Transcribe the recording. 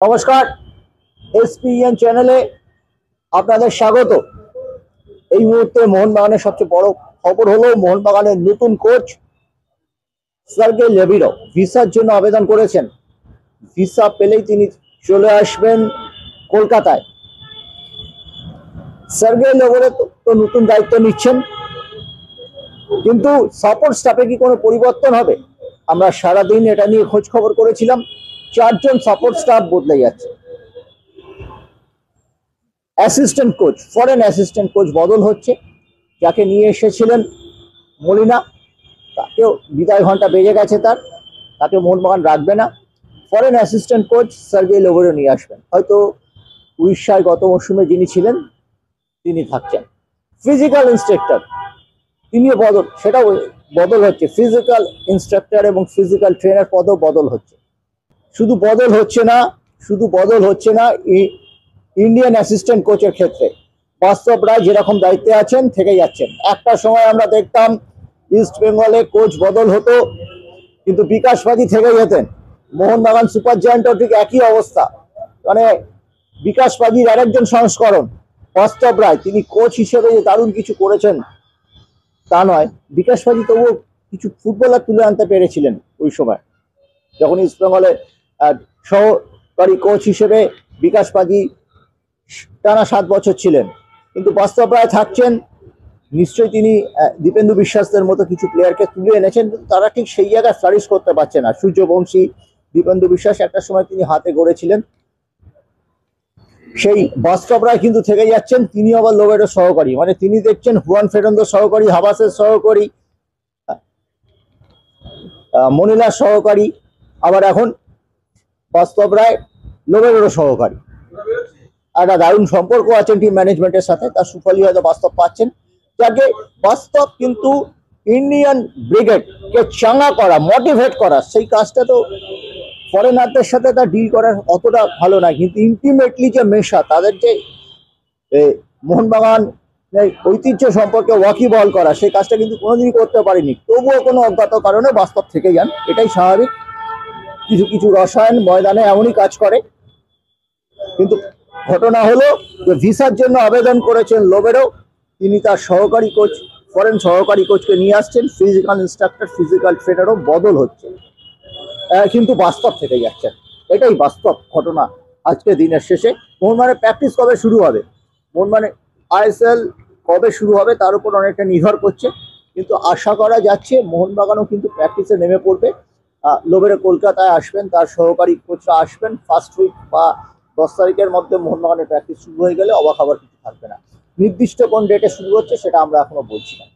নমস্কার, এসপিএন চ্যানেলে আপনাদের স্বাগত। এই মুহূর্তে মোহনবাগানের সবচেয়ে বড় খবর হলো মোহনবাগানের নতুন কোচ সার্গে লেভিরো ভিসার জন্য আবেদন করেছেন। ভিসা পেলেই তিনি চলে আসবেন কলকাতায়। সার্গে লেভিরো তো নতুন দায়িত্ব নিচ্ছেন, কিন্তু সাপোর্ট স্টাফে কি কোনো পরিবর্তন হবে? আমরা সারাদিন এটা নিয়ে খোঁজ খবর করেছিলাম। 4 জন সাপোর্ট স্টাফ বদলে যাচ্ছে। Assistant coach, foreign assistant coach বদল হচ্ছে। যাকে নিয়ে এসেছিলেন মলিনা, তাকেও বিদায় ঘন্টা বেজে গেছে, তাকে মোহনবাগান রাখবে না। ফরেন অ্যাসিস্ট্যান্ট কোচ সার্গে লেভিরো নিয়ে আসবেন। হয়তো উড়িষ্যায় গত মরশুমে যিনি ছিলেন তিনি থাকছেন। ফিজিক্যাল ইন্সট্রাক্টর তিনিও সেটাও বদল হচ্ছে। ফিজিক্যাল ইন্সট্রাক্টর এবং ফিজিক্যাল ট্রেনার পদও বদল হচ্ছে। শুধু বদল হচ্ছে না ইন্ডিয়ান অ্যাসিস্ট্যান্ট কোচের ক্ষেত্রে বাস্তব রায় যেরকম দায়িত্বে আছেন থেকে যাচ্ছেন। একটা সময় আমরা দেখতাম ইস্ট বেঙ্গলে কোচ বদল হতো কিন্তু বিকাশ পাজি থেকে যেতেন। মোহনবাগান সুপার জায়ান্টও ঠিক একই অবস্থা। মানে বিকাশ পাজির আরেকজন সংস্করণ বাস্তব রায়, তিনি কোচ হিসেবে যে দারুণ কিছু করেছেন তা নয়। বিকাশ পাজি তবুও কিছু ফুটবলার তুলে আনতে পেরেছিলেন ওই সময়, যখন ইস্ট বেঙ্গলে সহকারী কোচ হিসেবে বিকাশ পাজি টানা 7 বছর ছিলেন। কিন্তু বাস্তব রায় থাকছেন। নিশ্চয়ই তিনি দীপেন্দু বিশ্বাসদের মতো কিছু প্লেয়ারকে তুলে এনেছেন, কিন্তু তারা ঠিক সেই জায়গায় ফ্লারিশ করতে পারছে না। সূর্যবংশী, দীপেন্দু বিশ্বাস একটা সময় তিনি হাতে গড়েছিলেন। সেই বাস্তব রায় কিন্তু থেকে যাচ্ছেন। তিনি আবার লোবেরোর সহকারী, মানে তিনি দেখছেন হুয়ান ফেরান্দোর সহকারী, হাবাসের সহকারী, মনিলার সহকারী, আবার এখন বাস্তব রায় লোবেরোর সহকারী। একটা দারুণ সম্পর্ক আছেন টিম ম্যানেজমেন্টের সাথে, তার সুফলই হয়তো বাস্তব পাচ্ছেন। যাকে বাস্তব কিন্তু ইন্ডিয়ান ব্রিগেডকে চাঙ্গা করা, মোটিভেট করা, সেই কাজটা তো ফরেনারদের সাথে তার ডিল করার অতটা ভালো না, কিন্তু ইন্টিমেটলি যে মেশা, তাদের যে মোহনবাগান ঐতিহ্য সম্পর্কে ওয়াকিবহাল করা, সেই কাজটা কিন্তু কোনোদিনই করতে পারেনি। তবুও কোনো অজ্ঞাত কারণে বাস্তব থেকে যান, এটাই স্বাভাবিক। কিছু কিছু রসায়ন ময়দানে এমনই কাজ করে। কিন্তু ঘটনা হলো যে ভিসার জন্য আবেদন করেছেন লোবেরো, তিনি তার সহকারী কোচ, ফরেন সহকারী কোচকে নিয়ে আসছেন। ফিজিক্যাল ইন্সট্রাক্টর, ফিজিক্যাল ট্রেনারও বদল হচ্ছে, কিন্তু বাস্তব থেকে যাচ্ছেন। এটাই বাস্তব ঘটনা। আজকে দিনের শেষে মোহনবাগানের প্র্যাকটিস কবে শুরু হবে, মোহনবাগানের আইএসএল কবে শুরু হবে তার উপর অনেকটা নির্ভর করছে, কিন্তু আশা করা যাচ্ছে মোহনবাগানও কিন্তু প্র্যাকটিসে নেমে পড়বে। লোবেরো কলকাতায় আসবেন, তার সহকারী কোচরা আসবেন। ফার্স্ট উইক বা 10 তারিখের মধ্যে মোহনবাগানের প্র্যাকটিস শুরু হয়ে গেলে অবাক হবার কিছু থাকবে না। নির্দিষ্ট কোন ডেটে শুরু হচ্ছে সেটা আমরা এখনো বলছি না।